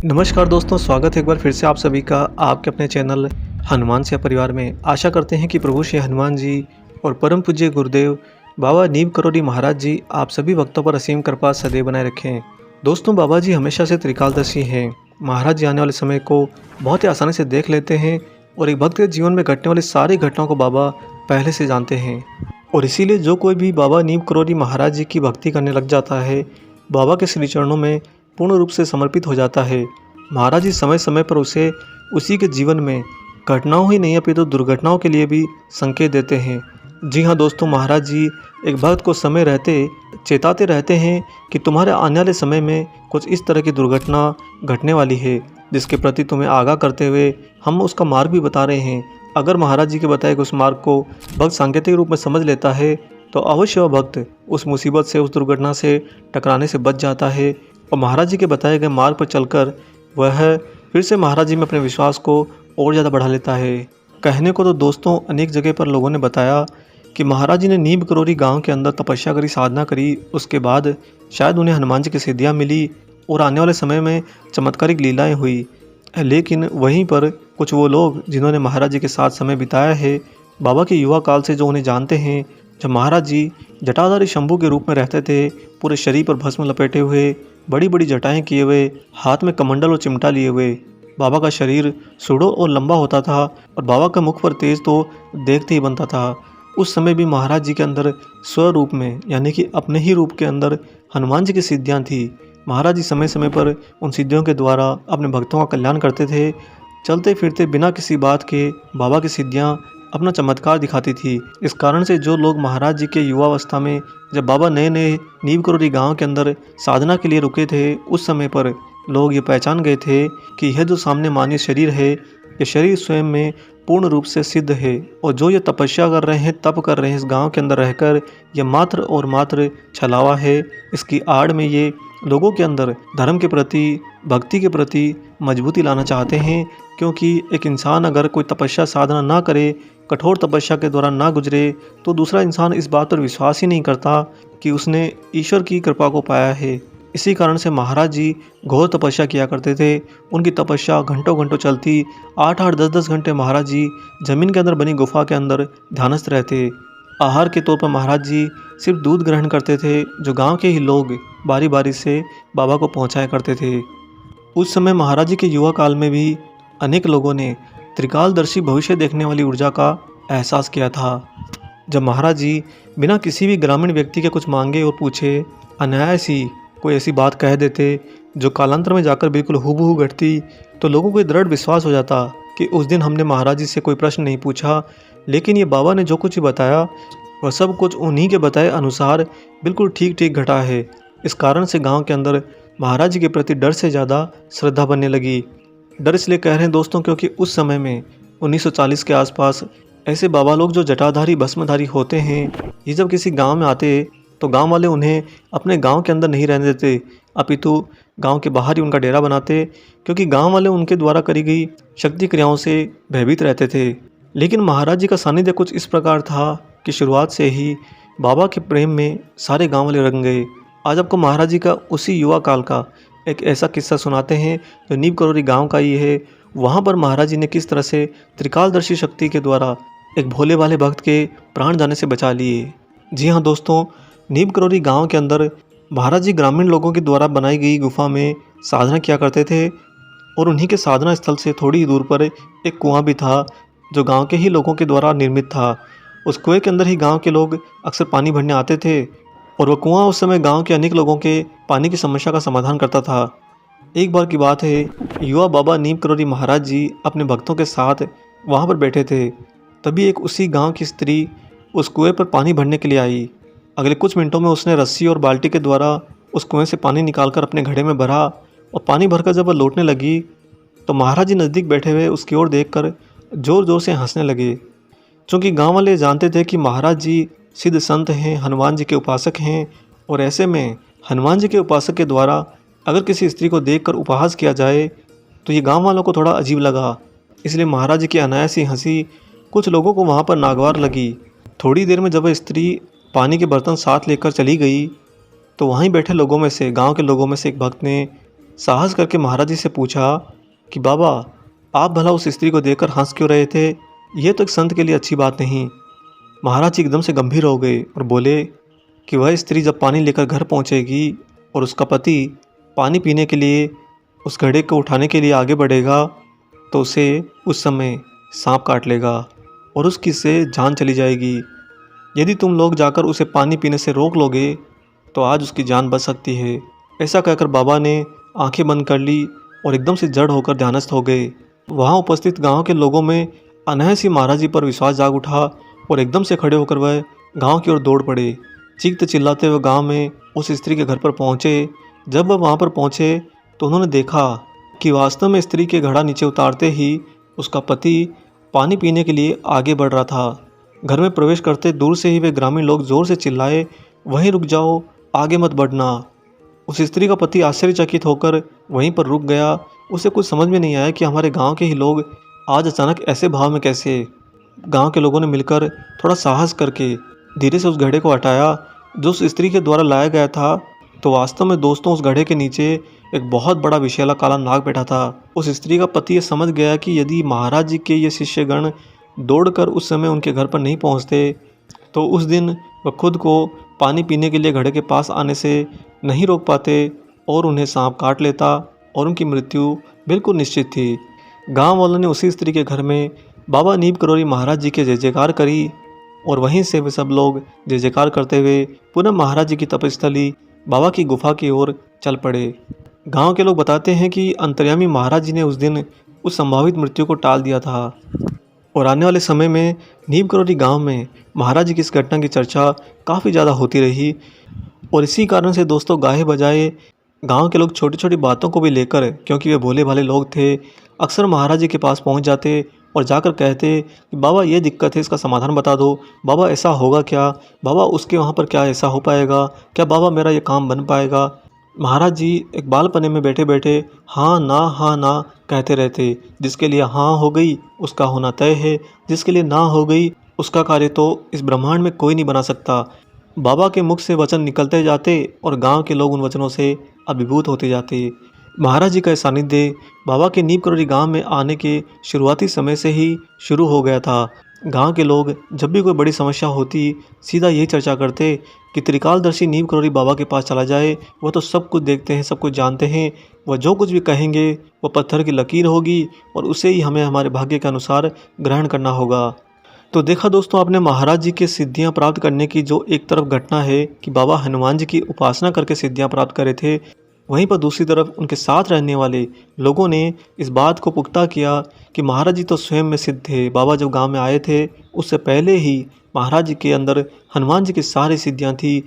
नमस्कार दोस्तों, स्वागत है एक बार फिर से आप सभी का आपके अपने चैनल हनुमान से परिवार में। आशा करते हैं कि प्रभु श्री हनुमान जी और परम पूज्य गुरुदेव बाबा नीम करोड़ी महाराज जी आप सभी भक्तों पर असीम कृपा सदैव बनाए रखें। दोस्तों, बाबा जी हमेशा से त्रिकालदर्शी हैं। महाराज जी आने वाले समय को बहुत ही आसानी से देख लेते हैं और एक भक्त के जीवन में घटने वाली सारी घटनाओं को बाबा पहले से जानते हैं। और इसीलिए जो कोई भी बाबा नीम करोड़ी महाराज जी की भक्ति करने लग जाता है, बाबा के श्री चरणों में पूर्ण रूप से समर्पित हो जाता है, महाराज जी समय समय पर उसे उसी के जीवन में घटनाओं ही नहीं अपितु दुर्घटनाओं के लिए भी संकेत देते हैं। जी हाँ दोस्तों, महाराज जी एक भक्त को समय रहते चेताते रहते हैं कि तुम्हारे आने वाले समय में कुछ इस तरह की दुर्घटना घटने वाली है, जिसके प्रति तुम्हें आगाह करते हुए हम उसका मार्ग भी बता रहे हैं। अगर महाराज जी के बताए गए उस मार्ग को भक्त सांकेतिक रूप में समझ लेता है तो अवश्य वह भक्त उस मुसीबत से, उस दुर्घटना से टकराने से बच जाता है और महाराज जी के बताए गए मार्ग पर चलकर वह फिर से महाराज जी में अपने विश्वास को और ज़्यादा बढ़ा लेता है। कहने को तो दोस्तों अनेक जगह पर लोगों ने बताया कि महाराज जी ने नीम करोड़ी गांव के अंदर तपस्या करी, साधना करी, उसके बाद शायद उन्हें हनुमान जी की सिद्धियाँ मिली और आने वाले समय में चमत्कारिक लीलाएँ हुई। लेकिन वहीं पर कुछ वो लोग जिन्होंने महाराज जी के साथ समय बिताया है, बाबा के युवा काल से जो उन्हें जानते हैं, जब महाराज जी जटाधारी शंभू के रूप में रहते थे, पूरे शरीर पर भस्म लपेटे हुए, बड़ी बड़ी जटाएं किए हुए, हाथ में कमंडल और चिमटा लिए हुए, बाबा का शरीर सुडौल और लंबा होता था और बाबा का मुख पर तेज तो देखते ही बनता था। उस समय भी महाराज जी के अंदर स्वरूप में यानी कि अपने ही रूप के अंदर हनुमान जी की सिद्धियाँ थी। महाराज जी समय समय पर उन सिद्धियों के द्वारा अपने भक्तों का कल्याण करते थे। चलते फिरते बिना किसी बात के बाबा की सिद्धियाँ अपना चमत्कार दिखाती थी। इस कारण से जो लोग महाराज जी के युवावस्था में जब बाबा नए नए नीम करोड़ी गांव के अंदर साधना के लिए रुके थे, उस समय पर लोग ये पहचान गए थे कि यह जो सामने मानव शरीर है, ये शरीर स्वयं में पूर्ण रूप से सिद्ध है और जो ये तपस्या कर रहे हैं, तप कर रहे हैं इस गांव के अंदर रहकर, ये मात्र और मात्र छलावा है। इसकी आड़ में ये लोगों के अंदर धर्म के प्रति, भक्ति के प्रति मजबूती लाना चाहते हैं। क्योंकि एक इंसान अगर कोई तपस्या साधना ना करे, कठोर तपस्या के दौरान ना गुजरे, तो दूसरा इंसान इस बात पर विश्वास ही नहीं करता कि उसने ईश्वर की कृपा को पाया है। इसी कारण से महाराज जी घोर तपस्या किया करते थे। उनकी तपस्या घंटों घंटों चलती। 8-8, 10-10 घंटे महाराज जी जमीन के अंदर बनी गुफा के अंदर ध्यानस्थ रहते। आहार के तौर पर महाराज जी सिर्फ दूध ग्रहण करते थे, जो गांव के ही लोग बारी बारी से बाबा को पहुंचाया करते थे। उस समय महाराज जी के युवा काल में भी अनेक लोगों ने त्रिकालदर्शी भविष्य देखने वाली ऊर्जा का एहसास किया था। जब महाराज जी बिना किसी भी ग्रामीण व्यक्ति के कुछ मांगे और पूछे अनायास ही कोई ऐसी बात कह देते जो कालांतर में जाकर बिल्कुल हूबहू घटती, तो लोगों को दृढ़ विश्वास हो जाता कि उस दिन हमने महाराज जी से कोई प्रश्न नहीं पूछा, लेकिन ये बाबा ने जो कुछ बताया वह सब कुछ उन्हीं के बताए अनुसार बिल्कुल ठीक ठीक घटा है। इस कारण से गांव के अंदर महाराज जी के प्रति डर से ज़्यादा श्रद्धा बनने लगी। डर इसलिए कह रहे हैं दोस्तों क्योंकि उस समय में 1940 के आसपास ऐसे बाबा लोग जो जटाधारी भस्मधारी होते हैं, ये जब किसी गांव में आते तो गांव वाले उन्हें अपने गांव के अंदर नहीं रहने देते, अपितु गांव के बाहर ही उनका डेरा बनाते, क्योंकि गांव वाले उनके द्वारा करी गई शक्ति क्रियाओं से भयभीत रहते थे। लेकिन महाराज जी का सानिध्य कुछ इस प्रकार था कि शुरुआत से ही बाबा के प्रेम में सारे गाँव वाले रंग गए। आज आपको महाराज जी का उसी युवा काल का एक ऐसा किस्सा सुनाते हैं जो नीम करोड़ी गांव का ही है। वहां पर महाराज जी ने किस तरह से त्रिकालदर्शी शक्ति के द्वारा एक भोले वाले भक्त के प्राण जाने से बचा लिए। जी हाँ दोस्तों, नीम करोड़ी गांव के अंदर महाराज जी ग्रामीण लोगों के द्वारा बनाई गई गुफा में साधना किया करते थे और उन्हीं के साधना स्थल से थोड़ी ही दूर पर एक कुआं भी था जो गाँव के ही लोगों के द्वारा निर्मित था। उस कुएँ के अंदर ही गाँव के लोग अक्सर पानी भरने आते थे और वह कुआं उस समय गांव के अनेक लोगों के पानी की समस्या का समाधान करता था। एक बार की बात है, युवा बाबा नीम करोड़ी महाराज जी अपने भक्तों के साथ वहां पर बैठे थे। तभी एक उसी गांव की स्त्री उस कुएं पर पानी भरने के लिए आई। अगले कुछ मिनटों में उसने रस्सी और बाल्टी के द्वारा उस कुएं से पानी निकालकर अपने घड़े में भरा और पानी भरकर जब वह लौटने लगी तो महाराज जी नज़दीक बैठे हुए उसकी ओर देखकर ज़ोर ज़ोर से हंसने लगे। चूँकि गाँव वाले जानते थे कि महाराज जी सिद्ध संत हैं, हनुमान जी के उपासक हैं, और ऐसे में हनुमान जी के उपासक के द्वारा अगर किसी स्त्री को देखकर उपहास किया जाए तो ये गांव वालों को थोड़ा अजीब लगा। इसलिए महाराज जी की अनायासी हंसी कुछ लोगों को वहां पर नागवार लगी। थोड़ी देर में जब वह स्त्री पानी के बर्तन साथ लेकर चली गई तो वहीं बैठे लोगों में से, गांव के लोगों में से एक भक्त ने साहस करके महाराज जी से पूछा कि बाबा, आप भला उस स्त्री को देखकर हंस क्यों रहे थे? ये तो एक संत के लिए अच्छी बात नहीं। महाराज जी एकदम से गंभीर हो गए और बोले कि वह स्त्री जब पानी लेकर घर पहुंचेगी और उसका पति पानी पीने के लिए उस घड़े को उठाने के लिए आगे बढ़ेगा तो उसे उस समय सांप काट लेगा और उसकी से जान चली जाएगी। यदि तुम लोग जाकर उसे पानी पीने से रोक लोगे तो आज उसकी जान बच सकती है। ऐसा कहकर बाबा ने आंखें बंद कर ली और एकदम से जड़ होकर ध्यानस्थ हो गए। वहाँ उपस्थित गांव के लोगों में अनायास ही महाराज जी पर विश्वास जाग उठा और एकदम से खड़े होकर वह गांव की ओर दौड़ पड़े। चीखते चिल्लाते हुए गांव में उस स्त्री के घर पर पहुँचे। जब वह वहाँ पर पहुँचे तो उन्होंने देखा कि वास्तव में स्त्री के घड़ा नीचे उतारते ही उसका पति पानी पीने के लिए आगे बढ़ रहा था। घर में प्रवेश करते दूर से ही वे ग्रामीण लोग जोर से चिल्लाए, वहीं रुक जाओ, आगे मत बढ़ना। उस स्त्री का पति आश्चर्यचकित होकर वहीं पर रुक गया। उसे कुछ समझ में नहीं आया कि हमारे गांव के ही लोग आज अचानक ऐसे भाव में कैसे। गांव के लोगों ने मिलकर थोड़ा साहस करके धीरे से उस घड़े को हटाया जो उस स्त्री के द्वारा लाया गया था। तो वास्तव में दोस्तों, उस घड़े के नीचे एक बहुत बड़ा विषैला काला नाग बैठा था। उस स्त्री का पति ये समझ गया कि यदि महाराज जी के ये शिष्यगण दौड़कर उस समय उनके घर पर नहीं पहुंचते तो उस दिन वह खुद को पानी पीने के लिए घड़े के पास आने से नहीं रोक पाते और उन्हें सांप काट लेता और उनकी मृत्यु बिल्कुल निश्चित थी। गांव वालों ने उसी स्त्री के घर में बाबा नीम करोली महाराज जी के जय जयकार करी और वहीं से वे सब लोग जय जयकार करते हुए पुनः महाराज जी की तपस्थली बाबा की गुफा की ओर चल पड़े। गांव के लोग बताते हैं कि अंतर्यामी महाराज जी ने उस दिन उस संभावित मृत्यु को टाल दिया था और आने वाले समय में नीम करोली गांव में महाराज जी की इस घटना की चर्चा काफ़ी ज़्यादा होती रही। और इसी कारण से दोस्तों, गाहे बजाए गांव के लोग छोटी छोटी बातों को भी लेकर, क्योंकि वे भोले भाले लोग थे, अक्सर महाराज जी के पास पहुंच जाते और जाकर कहते कि बाबा ये दिक्कत है, इसका समाधान बता दो। बाबा ऐसा होगा क्या? बाबा उसके वहाँ पर क्या ऐसा हो पाएगा क्या? बाबा मेरा ये काम बन पाएगा? महाराज जी एक बालपने में बैठे बैठे हाँ ना कहते रहते। जिसके लिए हाँ हो गई उसका होना तय है, जिसके लिए ना हो गई उसका कार्य तो इस ब्रह्मांड में कोई नहीं बना सकता। बाबा के मुख से वचन निकलते जाते और गांव के लोग उन वचनों से अभिभूत होते जाते। महाराज जी का सानिध्य बाबा के नीम करोली गांव में आने के शुरुआती समय से ही शुरू हो गया था। गांव के लोग जब भी कोई बड़ी समस्या होती सीधा यही चर्चा करते कि त्रिकालदर्शी नीम करोली बाबा के पास चला जाए। वह तो सब कुछ देखते हैं, सब कुछ जानते हैं। वह जो कुछ भी कहेंगे वह पत्थर की लकीर होगी और उसे ही हमें हमारे भाग्य के अनुसार ग्रहण करना होगा। तो देखा दोस्तों आपने, महाराज जी के सिद्धियां प्राप्त करने की जो एक तरफ घटना है कि बाबा हनुमान जी की उपासना करके सिद्धियां प्राप्त करे थे, वहीं पर दूसरी तरफ उनके साथ रहने वाले लोगों ने इस बात को पुख्ता किया कि महाराज जी तो स्वयं में सिद्ध थे। बाबा जब गांव में आए थे उससे पहले ही महाराज जी के अंदर हनुमान जी की सारी सिद्धियां थी,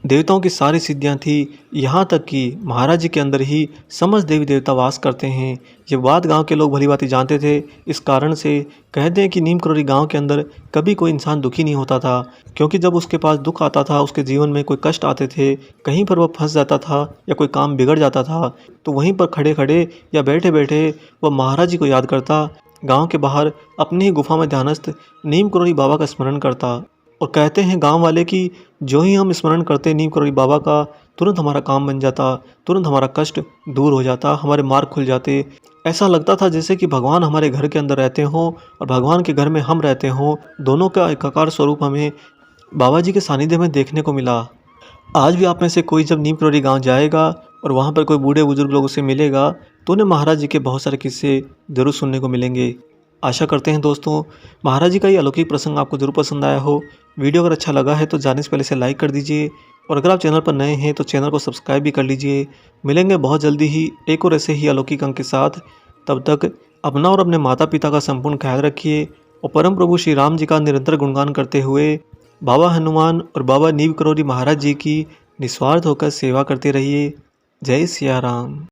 देवताओं की सारी सिद्धियां थी। यहाँ तक कि महाराज जी के अंदर ही समस्त देवी देवता वास करते हैं। ये बात गांव के लोग भली भांति जानते थे। इस कारण से कहते हैं कि नीम करोली गांव के अंदर कभी कोई इंसान दुखी नहीं होता था, क्योंकि जब उसके पास दुख आता था, उसके जीवन में कोई कष्ट आते थे, कहीं पर वह फंस जाता था या कोई काम बिगड़ जाता था, तो वहीं पर खड़े खड़े या बैठे बैठे वह महाराज जी को याद करता, गाँव के बाहर अपनी ही गुफा में ध्यानस्थ नीम करोली बाबा का स्मरण करता। और कहते हैं गांव वाले कि जो ही हम स्मरण करते नीम करोली बाबा का, तुरंत हमारा काम बन जाता, तुरंत हमारा कष्ट दूर हो जाता, हमारे मार्ग खुल जाते। ऐसा लगता था जैसे कि भगवान हमारे घर के अंदर रहते हों और भगवान के घर में हम रहते हों। दोनों का एकाकार स्वरूप हमें बाबा जी के सानिध्य में देखने को मिला। आज भी आप में से कोई जब नीम करोली गाँव जाएगा और वहाँ पर कोई बूढ़े बुजुर्ग लोगों से मिलेगा तो उन्हें महाराज जी के बहुत सारे किस्से जरूर सुनने को मिलेंगे। आशा करते हैं दोस्तों महाराज जी का ये अलौकिक प्रसंग आपको जरूर पसंद आया हो। वीडियो अगर अच्छा लगा है तो जाने से पहले इसे लाइक कर दीजिए और अगर आप चैनल पर नए हैं तो चैनल को सब्सक्राइब भी कर लीजिए। मिलेंगे बहुत जल्दी ही एक और ऐसे ही अलौकिक अंक के साथ। तब तक अपना और अपने माता पिता का संपूर्ण ख्याल रखिए और परम प्रभु श्री राम जी का निरंतर गुणगान करते हुए बाबा हनुमान और बाबा नीम करोली महाराज जी की निस्वार्थ होकर सेवा करते रहिए। जय सिया राम।